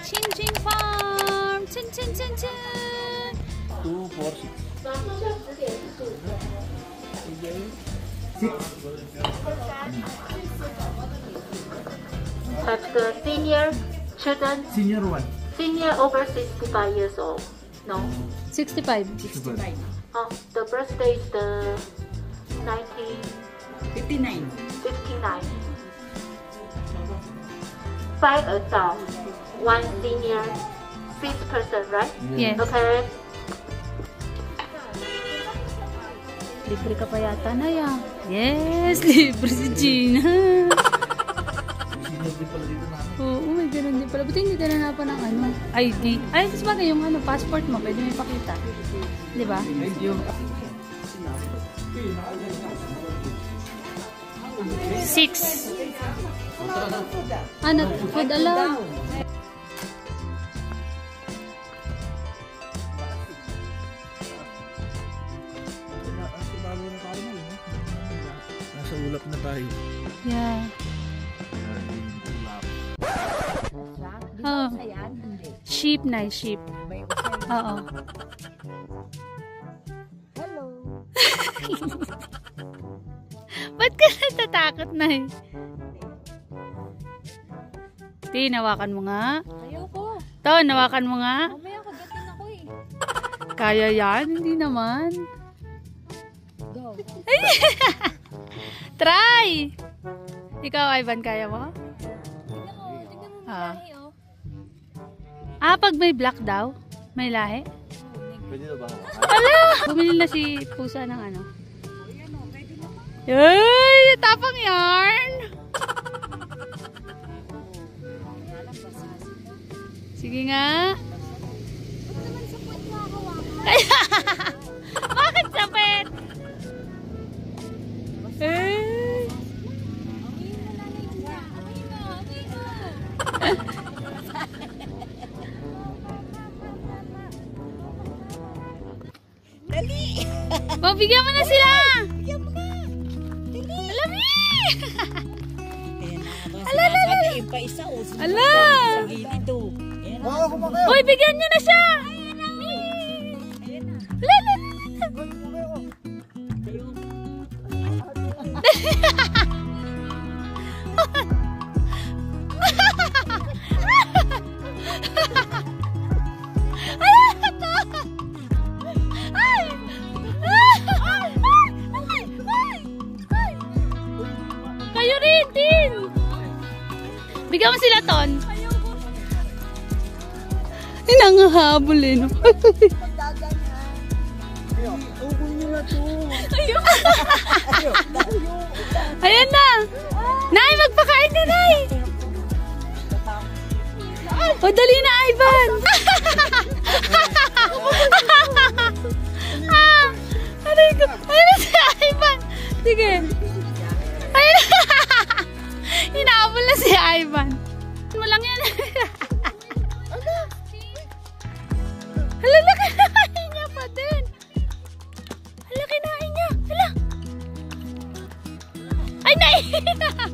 Chin Farm. Chin. 2, 4, 6. 6. Have the senior children, Senior 1. senior over 65 years old. No. 65. Oh, the birthday is the 59. 1959. 5 adults, 1 senior, 6 person, right? Yes. Okay. Libre ka pa yata na yan. Yes, libre si Gina. Senior din pala dito namin. Oo, may ganun din pala. Buti hindi ka na ng ano, ID. Ay, kasi bagay yung ano, passport mo, pwede mo ipakita. Di ba? Thank you. 6. Ano, food allowed. Nasa ulap na tayo. Yeah. Oh. Sheep na, sheep. Oo. Hello. Ba't ka natatakot na eh? Nawakan mo nga. Ayoko. Nawakan mo nga. Mamaya kagatin ako eh. Kaya yan, hindi naman. Go. Try! Ikaw, Ivan, kaya mo? Tignan mo Ah. lahi oh. Pag may black daw, may lahi. Pwede na ba? Ala! Bumili na si Pusa ng ano. Ay! Tapang yarn! Sige nga. Bakit sapit? Eh. Dali! Bigyan mo na sila! Bigyan mo na! Dali! Alam mo! Ala! Pa isa o. Ala! Sa gilid o. Oo, kumakayo. Uy, bigyan nyo na siya! Ala, ala, kayo rin, din! Bigyan mo sila, Ton. Nangahabol eh, no? Ayan na! Nay, magpakain ka, Nay! O, dali na, Ivan! Aray ko! Ayan na si Ivan! Sige! Ayan na! Hinahabol na si Ivan. Mo lang yan. Hala, kinain niya pa din. Hala, kinain niya. Hala. Ay, naihina.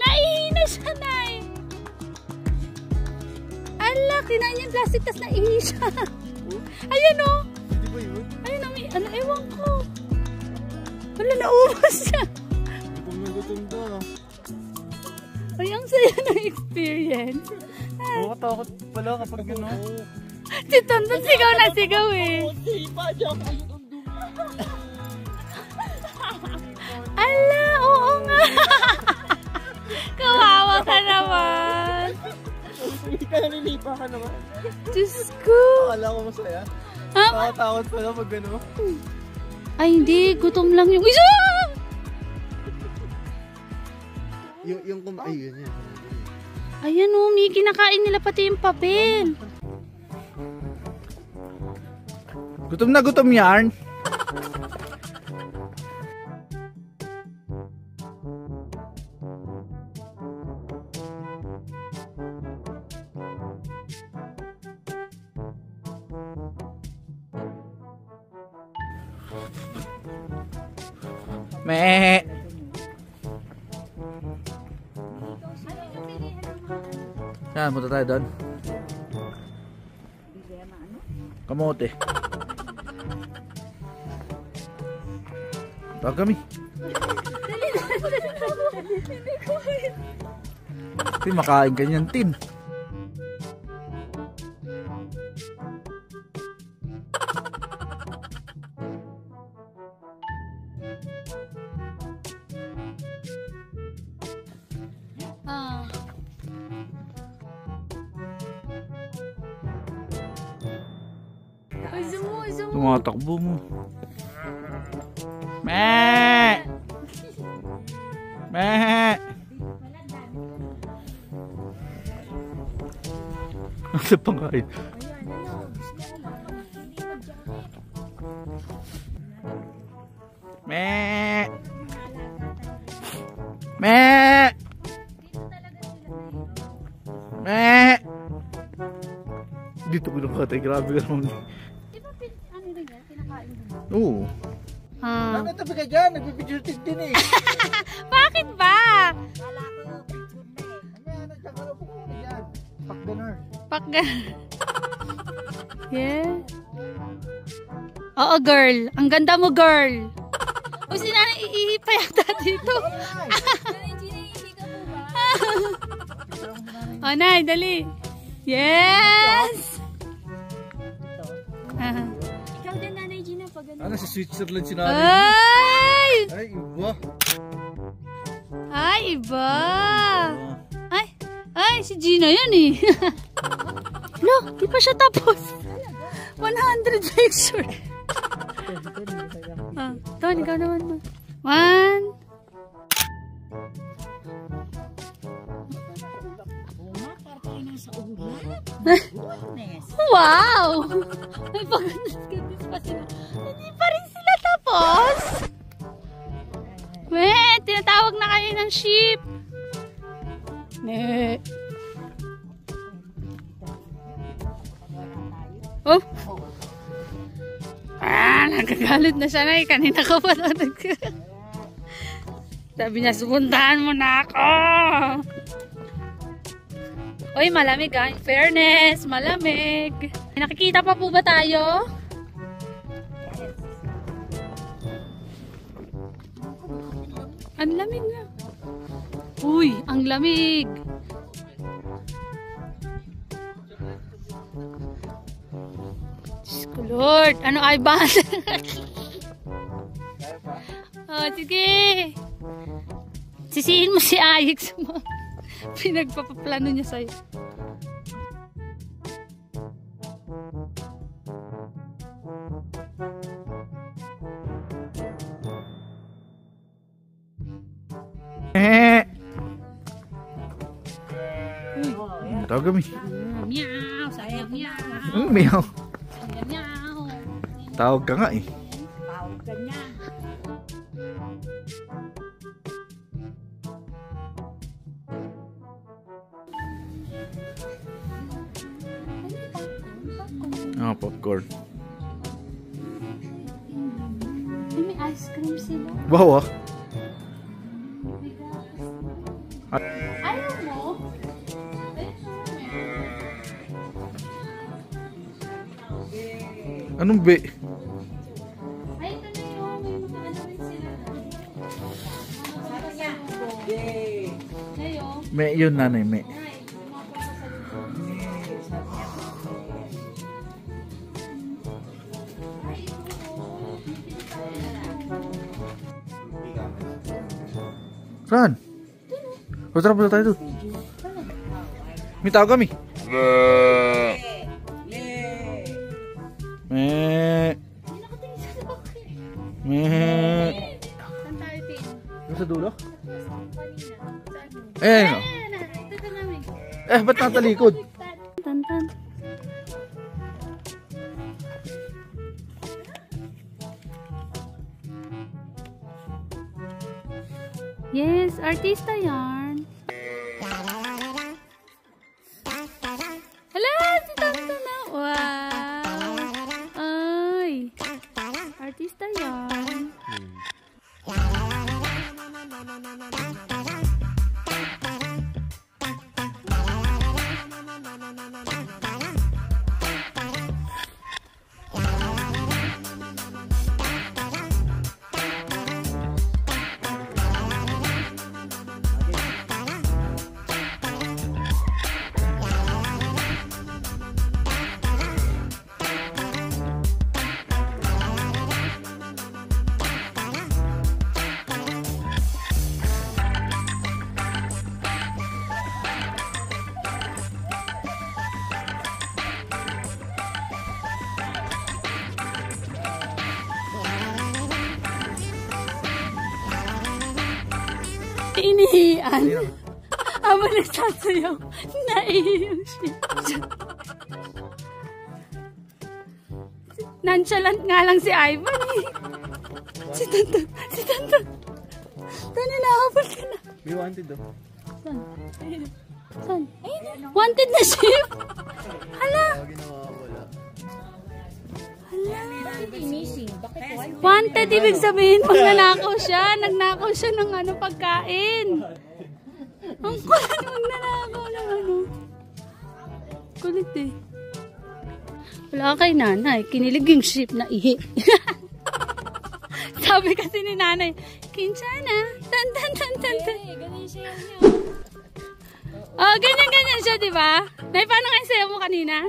Naihina siya, Nay. Hala, kinain niya yung plastic, tas naihi siya. Ayan o. Hindi ba yun? Ayun, ano, ewan ko. Wala, naubos siya. Gutom na gutom ka. Ay, ang saya ng experience. Nakatakot pala kapag gano'n. Si Tonton sigaw na sigaw eh. Ala, oo nga. Kawawa ka naman. Hindi ka nanilipa ka naman. Diyos ko. Akala ko masaya. Ha? Nakatakot pala pag gano'n. Ay, hindi. Gutom lang yung... Isa! Yung ayun yan. Ayan o, may kinakain nila pati yung papel. Gutom na gutom yarn. Yan, punta tayo doon. Kamote. Tawag kami. Hindi makain ka niyan, Tin. Tumatakbo mo. Meh! Meh! Ano pang kain? Meh! Meh! Meh! Dito ko nakatay. Grabe ka naman. Oo. Ano tabi ka dyan? Nagbibidyo din eh. Bakit ba? Fuck dinner. Yeah. Oo, girl. Ang ganda mo, girl. O, si nanay iihi pa yata dito. O, nay, dali. Yes! Ikaw din, Nanay Gina, pag ganun. Ano, sa Switzerland si nanay? Ay! Ay, iba. Ay, iba. Ay, si Gina yan eh. Look, di pa siya tapos. 100 picture. Ton, ikaw naman mo. 1. Wow! May pagandis pa sila. Hindi pa rin sila tapos. Wait, tinatawag na kayo ng sheep. Ne. Oh. Nagagalit na siya na. Kanina ka pa na sabi niya, sumundahan mo na ako. Uy, malamig ah. In fairness, malamig. Nakikita pa po ba tayo? Ang lamig na. Uy, ang lamig. Diyos ko Lord. Ano ay ba? Oh, sige. Sisihin mo si Ayik mo. Pinagpapaplano niya sa'yo. Tawag kami. Meow, sayang meow. Meow. Sayang meow. Tawag ka nga eh. Tawag ka niya. Ah, popcorn. May ice cream sila. Wow ah. Ayaw mo? Anong be? Ay, ito na yun. May mga ano rin sila. Sabi niya. Ngayon. Me yun nanay, me. Saan? O tara pala tayo doon. May tawag kami. Me. Me. Saan tayo, Tin? Yung sa dulo? Kanina. Eh, no. Ito namin. Ba't natalikod? Tantan. Yes, artista yarn. Hala, si Tantan na. Wow. Ay. Artista yarn. inihian. Habang nagsasayaw, naihi yung ship. Nonchalant nga lang si Ivan eh. Si Tonton. Tony, nahabol ka na. May wanted daw. Saan? Wanted na ship? Hala. Wanted, ibig sabihin, pag nanakaw siya, nagnakaw siya ng ano, pagkain. Ang kulit, magnanakaw ng ano. Kulit eh. Wala kay nanay, kinilig yung ship na ihi. Sabi kasi ni nanay, Kinchana, tan. Oh, ganyan siya, di ba? Nay, paano nga yung sayo mo kanina?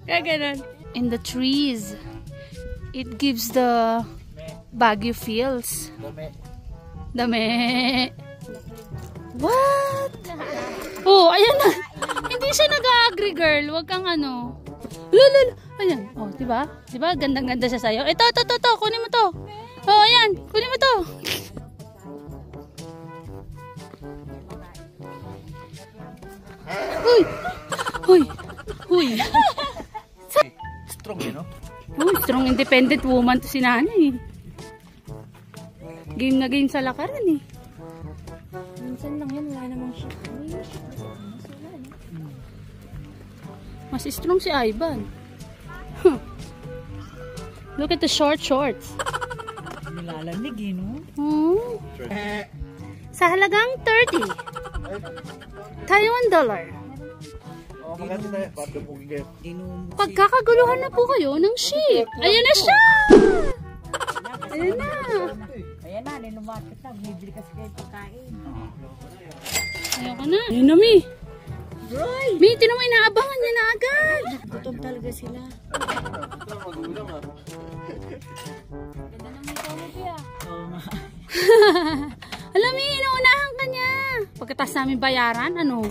Kaya ganun. In the trees, it gives the Baguio feels. Dami. What? Oh, ayan na. Hindi siya nag-agree, girl. Huwag kang ano. Lulul. Ayan. Oh, di ba? Di ba? Gandang-ganda siya sa'yo. Ito. Kunin mo to. Oh, ayan. Kunin mo to. Huy. Strong no? Uy, strong independent woman to si nanay. Game na game sa lakaran eh. Minsan lang yan, wala namang ship. Mas strong si Ivan. Look at the shorts. Nilalamig eh, no? Sa halagang 30 Taiwan dollar. Maganda tayo. Pato po kayo. Pagkakaguluhan na po kayo ng ship. Ayan na siya! Ayan na. Ayan na, nilumatot na. Bibili kasi kayo pagkain. Ayoko na. Ayun na, Mi. Mi, tinan mo, inaabangan niya na agad. Gutom talaga sila. Ganda ng ikaw mo, Pia. Alam mo, inuunahan ka niya. Pagkatapos namin bayaran, ano?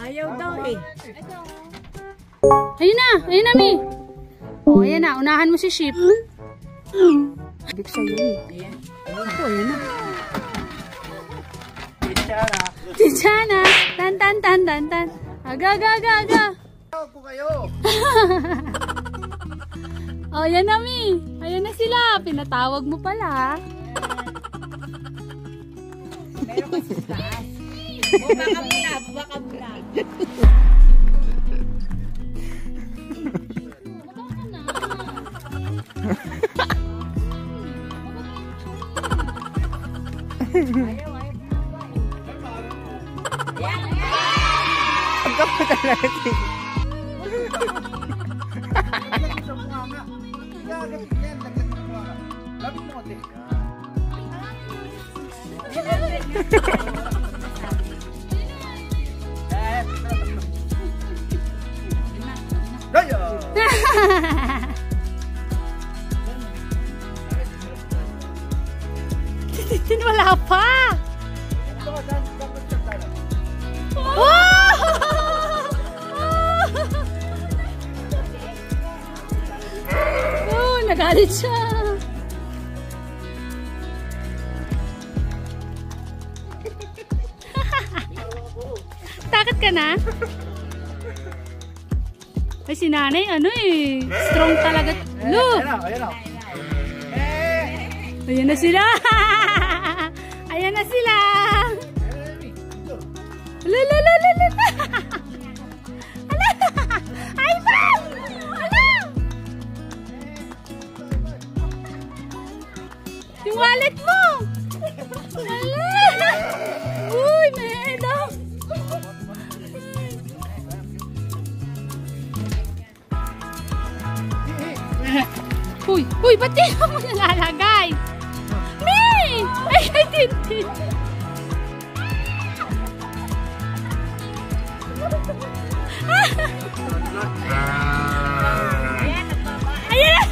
Ayaw daw eh. Ayun na, Mi. O, ayan na, unahan mo si Ship. Big sa'yo eh. O, ayan na. Chichana. Tan. Aga. Tawag ko kayo. O, ayan na, Mi. Ayan na sila. Pinatawag mo pala. Meron kasi sa taas. Baka muna. Wala pa. Oh, nagalit siya. Takot ka na? Ay, si nanay, ano eh. Strong talaga. Look! Ayan na sila. Ayan na sila. Ala. Ay, bang! Ala! Yung wallet mo! Ala! Uy, medo! Uy, ba't di mo nalalagay? Me! Ay, Tintin! Ayan!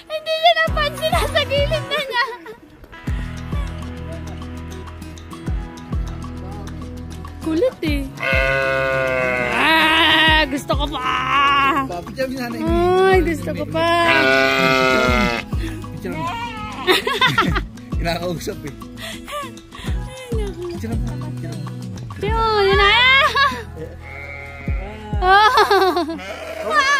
Hindi niya napansin, nasa gilid na niya. Kulit eh. Gusto ko pa. Ay, gusto ko pa. Kinakausap eh. Tira mo. Yun na. Oh.